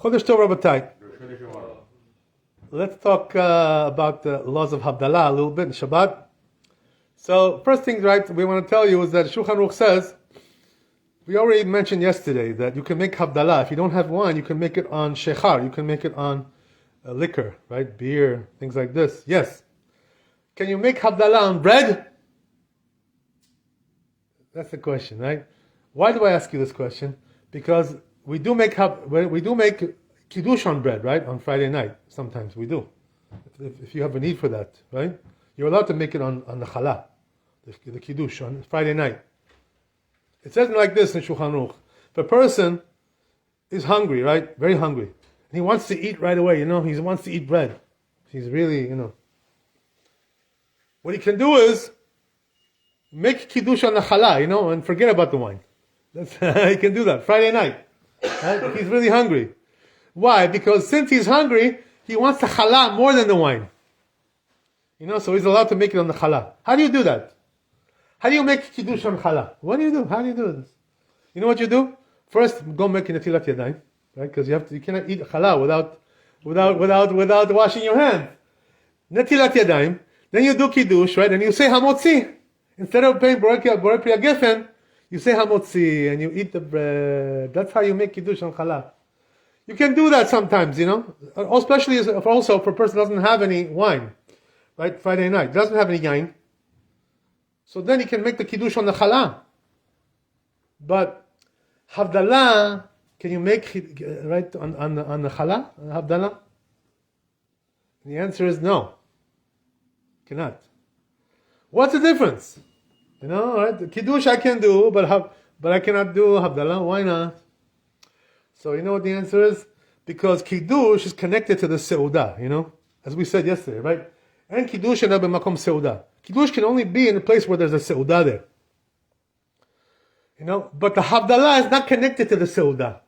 Chodesh Tov Rabbatai. Let's talk about the laws of Havdala a little bit in Shabbat. So, first thing, right, we want to tell you is that Shulchan Aruch says, we already mentioned yesterday that you can make Havdala. If you don't have wine, you can make it on shechar. You can make it on liquor, right? Beer, things like this. Yes. Can you make Havdala on bread? That's the question, right? Why do I ask you this question? Because we do make kiddush on bread, right? On Friday night. Sometimes we do. If you have a need for that, right? You're allowed to make it on the challah, the kiddush on Friday night. It says like this in Shulchan Aruch. If a person is hungry, right? Very hungry. And he wants to eat right away, he wants to eat bread. He's really, What he can do is make kiddush on the challah, and forget about the wine. He can do that Friday night. Right? He's really hungry. Why? Because since he's hungry, he wants the challah more than the wine. So he's allowed to make it on the challah. How do you do that? How do you make kiddush on challah? What do you do? How do you do this? You know what you do? First, go make netilat yadayim, right? Because you cannot eat challah without washing your hands. Netilat yadayim. Then you do kiddush, right? And you say hamotzi. Instead of paying borei priya gefen, you say hamotzi and you eat the bread. That's how you make kiddush on challah. You can do that sometimes, especially also if a person doesn't have any wine, right? Friday night doesn't have any yain, so then he can make the kiddush on the challah. But Havdala, can you make right on the challah Havdala? The answer is no, cannot. What's the difference? Right? The kiddush I can do, but I cannot do Havdala. Why not? So you know what the answer is? Because kiddush is connected to the seudah, as we said yesterday, right? And kiddush and b'makom seudah. Kiddush can only be in a place where there's a seudah there. But the Havdalah is not connected to the seudah.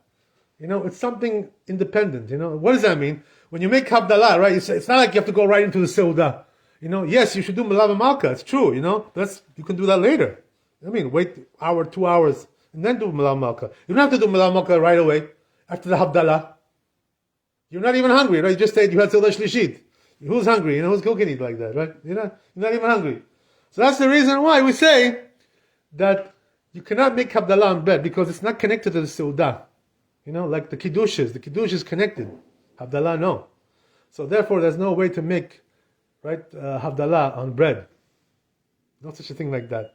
It's something independent. What does that mean? When you make Havdalah, right? It's not like you have to go right into the seudah. Yes, you should do Malav Malka. It's true. You can do that later. Wait hour, 2 hours, and then do Malav Malka. You don't have to do Malav Malka right away after the Havdalah. You're not even hungry, right? You just ate. You had Seudah Shlishit. Who's hungry? Who can eat like that, right? You're not even hungry. So that's the reason why we say that you cannot make Havdalah on bread because it's not connected to the Seudah. Like the Kiddush is. The Kiddush is connected. Havdalah, no. So therefore, there's no way to make Havdalah on bread. No such a thing like that.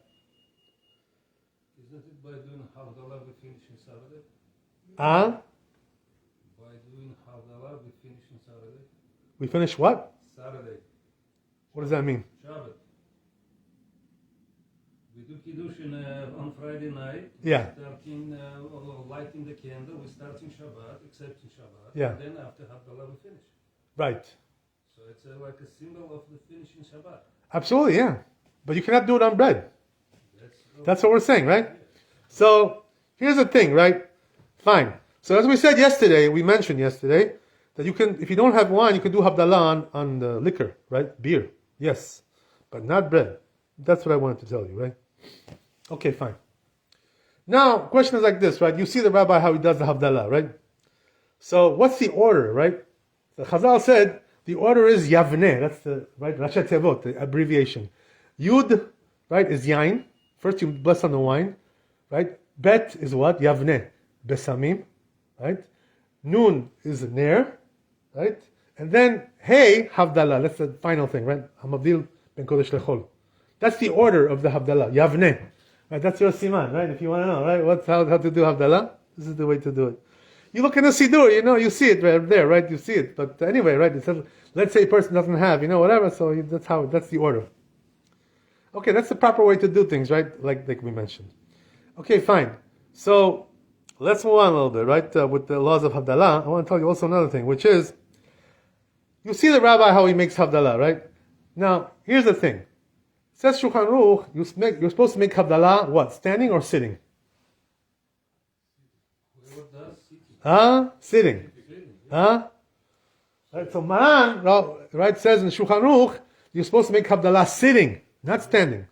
Isn't it by doing Havdalah we finish in Saturday? By doing Havdalah we finish in Saturday? We finish what? Saturday. What does that mean? Shabbat. We do Kiddush on Friday night. Yeah. Starting lighting the candle. We start in Shabbat, except in Shabbat. Yeah. And then after Havdalah we finish. Right. So it's like a symbol of the finishing Shabbat. Absolutely, yeah. But you cannot do it on bread. That's what we're saying, right? So, here's the thing, right? Fine. So as we said yesterday, we mentioned yesterday, that you can, if you don't have wine, you can do Havdalah on the liquor, right? Beer. Yes. But not bread. That's what I wanted to tell you, right? Okay, fine. Now, question is like this, right? You see the rabbi how he does the Havdalah, right? So, what's the order, right? The Chazal said, the order is Yavneh. That's the, right? Rashat Tevot, the abbreviation. Yud, right, is Yain. First you bless on the wine, right? Bet is what? Yavneh. Besamim, right? Nun is Ner, right? And then Hey, Havdalah. That's the final thing, right? Hamavdil ben Kodesh lechol. That's the order of the Havdalah. Yavneh. Right? That's your siman, right? If you want to know, right? How to do Havdalah? This is the way to do it. You look in the Siddur, you see it right there, right? You see it. But anyway, right? It says, let's say a person doesn't have, whatever. So that's the order. Okay, that's the proper way to do things, right? Like we mentioned. Okay, fine. So let's move on a little bit, right? With the laws of Havdalah, I want to tell you also another thing, which is, you see the rabbi how he makes Havdalah, right? Now, here's the thing. It says Shulchan Aruch, you're supposed to make Havdalah, what? Standing or sitting? Sitting. Right, so Maran, right, says in Shulchan Aruch, you're supposed to make Havdalah sitting, not standing.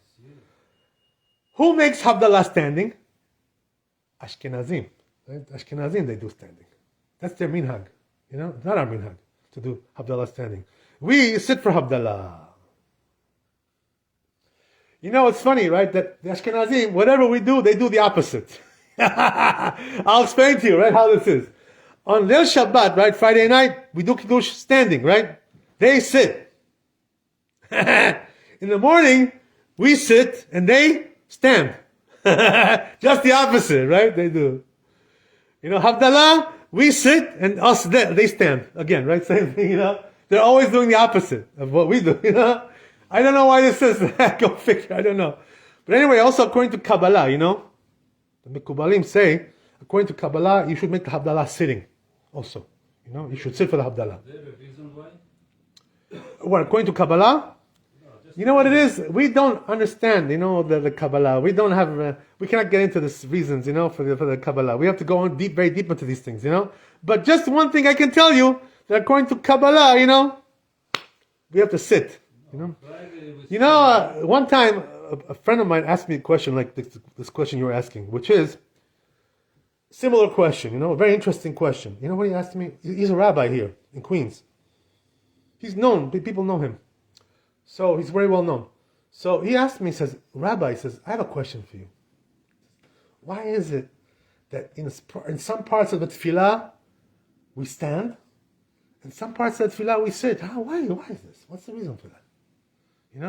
Who makes Havdalah standing? Ashkenazim. Right? Ashkenazim, they do standing. That's their minhag. It's not our minhag to do Havdala standing. We sit for Havdala. It's funny, right? That the Ashkenazim, whatever we do, they do the opposite. I'll explain to you, right, how this is. On Leil Shabbat, right, Friday night, we do Kiddush standing, right? They sit. In the morning, we sit and they stand. Just the opposite, right? They do. Havdalah, we sit and us, they stand. Again, right? Same thing, They're always doing the opposite of what we do, I don't know why this is. Go figure, I don't know. But anyway, also according to Kabbalah, the Mekubalim say, according to Kabbalah, you should make the Havdalah sitting also. You should sit for the Havdalah. Is there a reason why? What, according to Kabbalah? You know what it is? We don't understand, the Kabbalah. We don't have, we cannot get into these reasons, for the Kabbalah. We have to go on very deep into these things, But just one thing I can tell you, that according to Kabbalah, we have to sit, one time, a friend of mine asked me a question like this question you were asking, which is, similar question, a very interesting question. You know what he asked me? He's a rabbi here in Queens. He's known, people know him. So he's very well known. So he asked me, he says, Rabbi, I have a question for you. Why is it that in some parts of the tefillah, we stand, in some parts of the tefillah, we sit? Why is this? What's the reason for that? You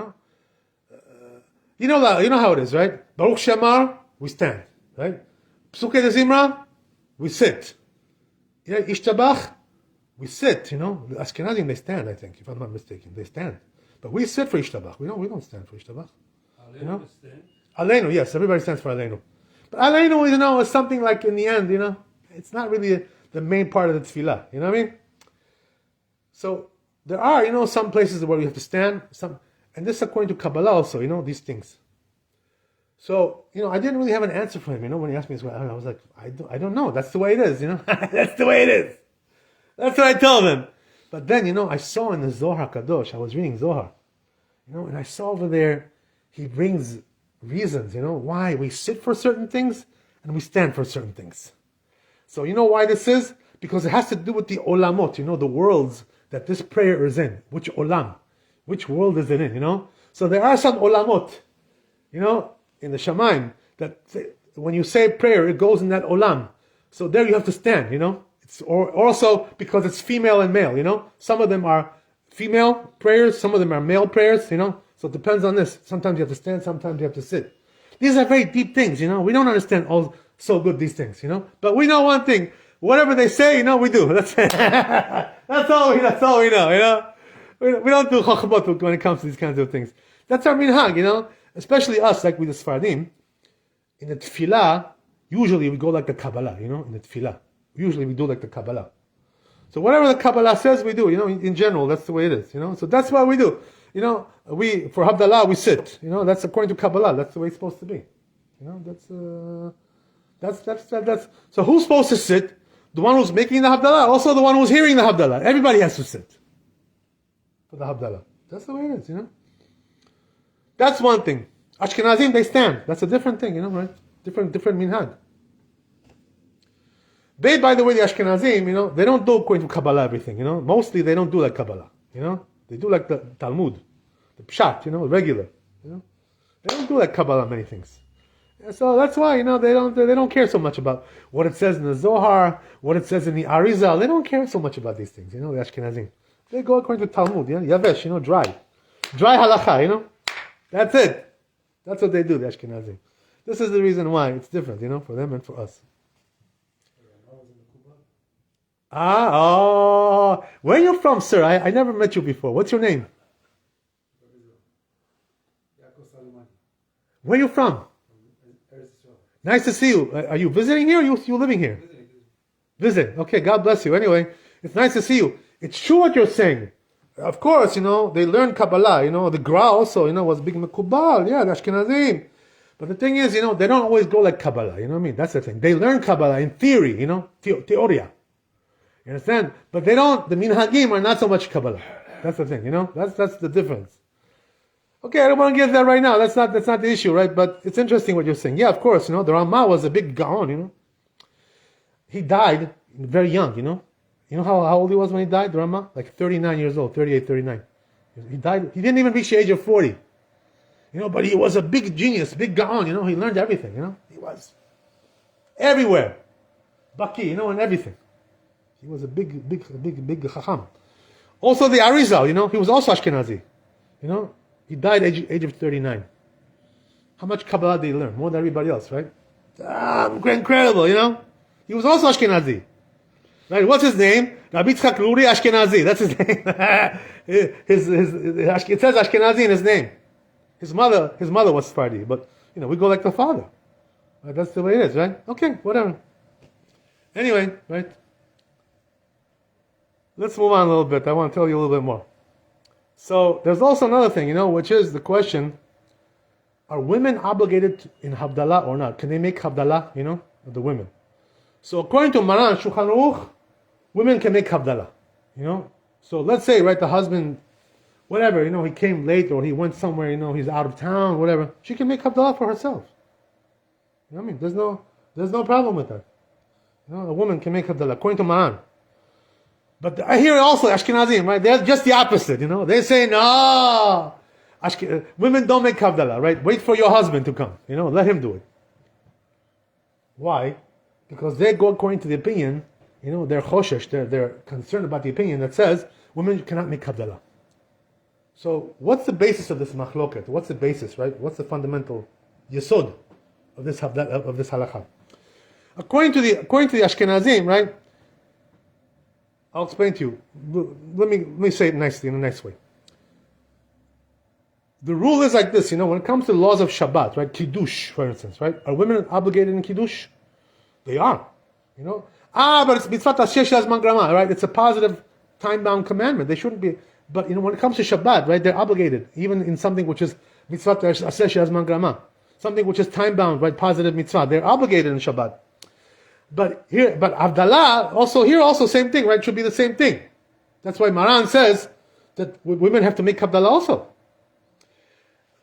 know how it is, right? Baruch Shamar, we stand, right? Psukei de Zimra, we sit. Ishtabach, we sit, The Ashkenazim, they stand, I think, if I'm not mistaken. They stand. But we sit for Ishtabach. We don't stand for Ishtabach. Aleinu, yes, everybody stands for Aleinu. But Aleinu, is something like in the end, it's not really the main part of the tefillah. You know what I mean? So there are, some places where we have to stand, and this according to Kabbalah also, these things. So, I didn't really have an answer for him, when he asked me this, I was like, I don't know. That's the way it is, That's the way it is. That's what I told him. But then, I saw in the Zohar Kadosh, I was reading Zohar, and I saw over there, he brings reasons, why we sit for certain things and we stand for certain things. So you know why this is? Because it has to do with the olamot, the worlds that this prayer is in. Which olam? Which world is it in, So there are some olamot, in the Shamayim, that when you say prayer, it goes in that olam. So there you have to stand, It's also because it's female and male, Some of them are female prayers, some of them are male prayers, So it depends on this. Sometimes you have to stand, sometimes you have to sit. These are very deep things, We don't understand so good these things, But we know one thing. Whatever they say, we do. That's all we know, We don't do chachmot when it comes to these kinds of things. That's our minhag, Especially us, like with the Sfaradim. In the tefillah, usually we go like the Kabbalah, in the tefillah. Usually we do like the Kabbalah. So whatever the Kabbalah says, we do, in general, that's the way it is, So that's what we do. We, for Havdalah, we sit. That's according to Kabbalah. That's the way it's supposed to be. That's. So who's supposed to sit? The one who's making the Havdalah, also the one who's hearing the Havdalah. Everybody has to sit for the Havdalah. That's the way it is, That's one thing. Ashkenazim, they stand. That's a different thing, right? Different minhag. They, by the way, the Ashkenazim, they don't do according to Kabbalah everything, Mostly they don't do like Kabbalah, They do like the Talmud, the Pshat, regular, They don't do like Kabbalah many things. So that's why, they don't care so much about what it says in the Zohar, what it says in the Arizal. They don't care so much about these things, the Ashkenazim. They go according to Talmud, Yavesh, dry. Dry halacha, That's it. That's what they do, the Ashkenazim. This is the reason why it's different, for them and for us. Where are you from, sir? I never met you before. What's your name? Where are you from? Nice to see you. Are you visiting here or you living here? Visiting. Okay, God bless you. Anyway, it's nice to see you. It's true what you're saying. Of course, they learn Kabbalah. The Gra also, was big Mekubal. Yeah, the Ashkenazim. But the thing is, they don't always go like Kabbalah. You know what I mean? That's the thing. They learn Kabbalah in theory, Theoria. You understand? But they don't, the Minhagim are not so much Kabbalah. That's the thing, That's the difference. Okay, I don't want to get that right now. That's not the issue, right? But it's interesting what you're saying. Yeah, of course, the Ramah was a big Gaon, He died very young, You know how old he was when he died, the Rama? Like 39 years old, 38, 39. He died, he didn't even reach the age of 40. But he was a big genius, big gaon, he learned everything, He was everywhere. Baki, and everything. He was a big chacham. Also the Arizal, he was also Ashkenazi. He died age of 39. How much Kabbalah did he learn? More than everybody else, right? Incredible, He was also Ashkenazi. Right? What's his name? Rabbi Yitzchak Luri Ashkenazi. That's his name. It says Ashkenazi in his name. His mother was Sephardi, but we go like the father. Right? That's the way it is, right? Okay, whatever. Anyway, right? Let's move on a little bit. I want to tell you a little bit more. So there's also another thing, which is the question: are women obligated in Havdala or not? Can they make Havdala? The women. So according to Maran Shulchan Aruch, women can make Havdala. So let's say, right, the husband, whatever, he came late or he went somewhere, he's out of town, whatever. She can make Havdalah for herself. There's no problem with that. A woman can make Havdalah, according to Maran. But I hear also Ashkenazim, right? They're just the opposite, They say, no, women don't make Havdalah, right? Wait for your husband to come, let him do it. Why? Because they go according to the opinion, they're choshesh, they're concerned about the opinion that says women cannot make Havdalah. So what's the basis of this machloket? What's the basis, right? What's the fundamental yesod of this halakha? According to the Ashkenazim, right? I'll explain to you. Let me say it nicely, in a nice way. The rule is like this, when it comes to the laws of Shabbat, right? Kiddush, for instance, right? Are women obligated in Kiddush? They are, but it's mitzvah taseh shazman grama, right? It's a positive, time-bound commandment. They shouldn't be. But when it comes to Shabbat, right, they're obligated, even in something which is mitzvah taseh shazman grama, something which is time-bound, right, positive mitzvah. They're obligated in Shabbat. But Havdalah, also same thing, right? Should be the same thing. That's why Maran says that women have to make Havdalah also.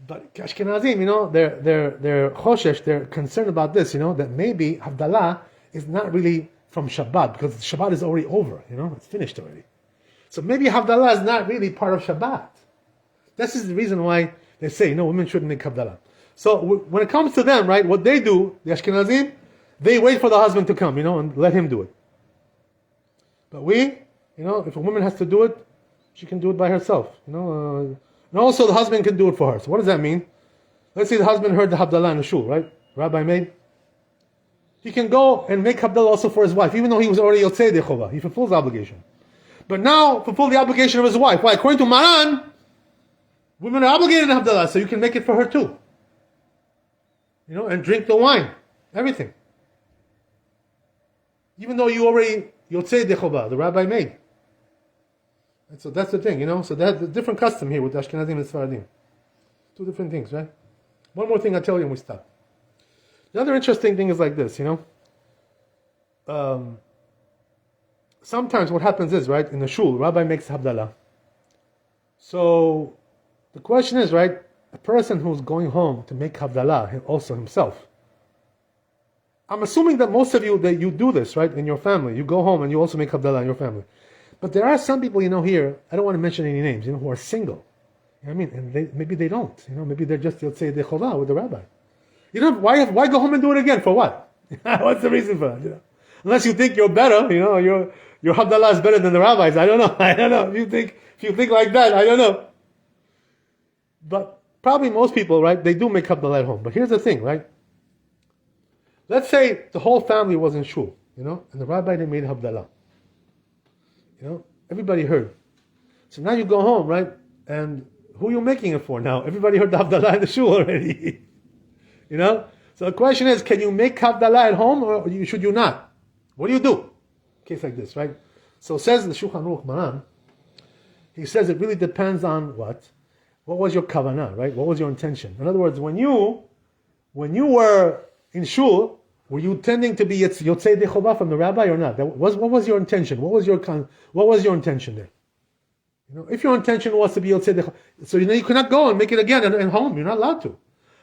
But Ashkenazim, they're choshesh, they're concerned about this, that maybe Havdalah is not really from Shabbat, because Shabbat is already over, it's finished already. So maybe Havdalah is not really part of Shabbat. This is the reason why they say, women shouldn't make Havdalah. So when it comes to them, right, what they do, the Ashkenazim, they wait for the husband to come, and let him do it. But we, if a woman has to do it, she can do it by herself, and also the husband can do it for her. So what does that mean? Let's say the husband heard the Havdalah in the shul, right? Rabbi made. He can go and make Havdalah also for his wife, even though he was already Yotzei Dechovah. He fulfills the obligation. But now, fulfill the obligation of his wife. Why? According to Maran, women are obligated in Havdalah, so you can make it for her too. And drink the wine. Everything. Even though you already Yotzei Dechovah, the rabbi made. And so that's the thing, So that's a different custom here with Ashkenazim and Sfaradim. Two different things, right? One more thing I'll tell you and we stop. The other interesting thing is like this, sometimes what happens is, right, in the shul, rabbi makes Havdalah. So the question is, right, a person who's going home to make Havdalah also himself. I'm assuming that most of you, that you do this, right, in your family. You go home and you also make Havdalah in your family. But there are some people, here, I don't want to mention any names, who are single. And maybe they don't. Maybe they're just, Yotzei Dechovah with the rabbi. Why go home and do it again? For what? What's the reason for that? Unless you think you're better, your Havdalah is better than the rabbis. I don't know. If you think like that, I don't know. But probably most people, right, they do make Havdalah at home. But here's the thing, right? Let's say the whole family was in shul, and the rabbi, they made Havdalah. Everybody heard. So now you go home, right? And who are you making it for now? Everybody heard the Havdalah in the shul already. So the question is, can you make Havdalah at home or should you not? What do you do? Case like this, right? So says the Shulchan Aruch Maran, he says it really depends on what? What was your kavanah, right? What was your intention? In other words, when you were in shul, were you tending to be Yotzei Dechovah from the rabbi or not? What was your intention? What was your intention there? If your intention was to be Yotzei Dechovah, so you cannot go and make it again at home. You're not allowed to,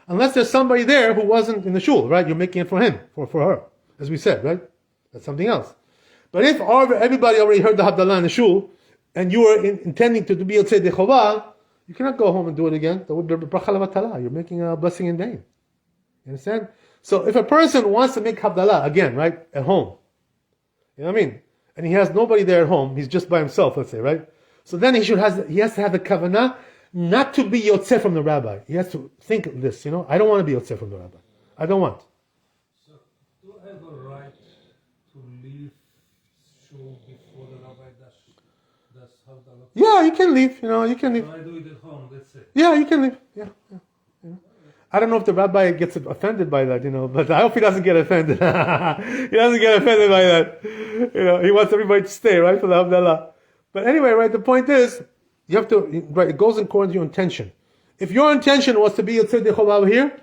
unless there's somebody there who wasn't in the shul, right? You're making it for him, for her, as we said, right? That's something else. But if everybody already heard the Havdala in the shul, and you were intending to be Yotzei Dechovah, you cannot go home and do it again. That would be bracha levatala. You're making a blessing in vain. You understand? So if a person wants to make Havdalah again, right, at home, you know what I mean? And he has nobody there at home, he's just by himself, let's say, right? So then he has to have the kavanah not to be Yotzei from the rabbi. He has to think of this, I don't want to be Yotzei from the rabbi. I don't want. So, do I have a right to leave shul before the rabbi does Havdalah? Yeah, you can leave, you can leave. So I do it at home, that's it. Yeah, you can leave. Yeah. I don't know if the rabbi gets offended by that, but I hope he doesn't get offended. He doesn't get offended by that. He wants everybody to stay, right, for the Havdalah. But anyway, right, the point is, you have to, right, it goes according to your intention. If your intention was to be Yotzei Dechovah over here,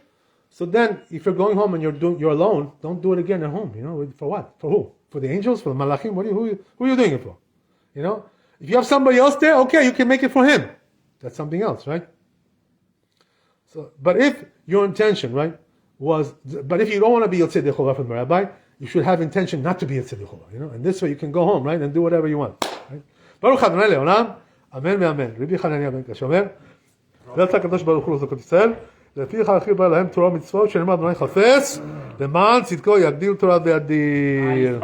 so then if you're going home and you're alone, don't do it again at home, for what? For who? For the angels? For the malachim? Who are you doing it for? If you have somebody else there, okay, you can make it for him. That's something else, right? So, but if your intention, right, but if you don't want to be Yotzei Dechovah from the rabbi, you should have intention not to be Yotzei Dechovah, and this way you can go home, right, and do whatever you want, right? Baruch Adonai Leolam, Amen ve'amen. Rabbi Hanania ben Kashomer, ואתה הקדוש ברוך הוא לזכות ישראל, לפיך הכי בא להם תורה ומצוות, שנאמר אדוני חפץ, למען צדקו יגדיל תורה וידיר.